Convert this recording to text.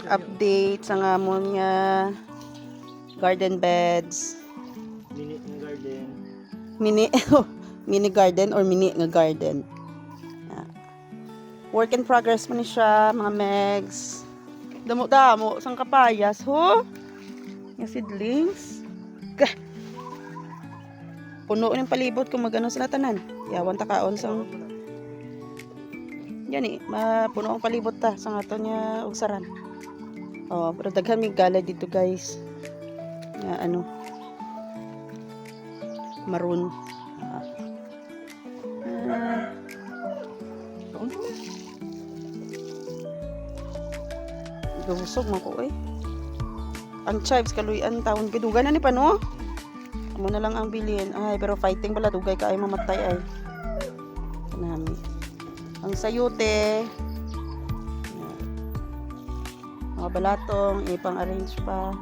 update sa nga mo niya garden beds. Mini garden. Mini mini garden or mini nga garden. Work in progress mo ni siya, mga megs. Damo-damo sang kapayas ho. Yung seedlings. Gah. Puno ng palibot kung magano sila tanan. Yawan ta kaon sang yan mapuno ang palibot ta sa ato niya ugsaran. Oh, pero daghan mi gala dito guys. Nga ano maroon. Gusog man ko eh. Ang chives kaluyan taon gidugan na ni pa no. Amo na lang ang bilhin. Ay pero fighting bala dugay ka ay mamatay ay. Kanami. Ang sayote. Mga balatong ipang arrange pa.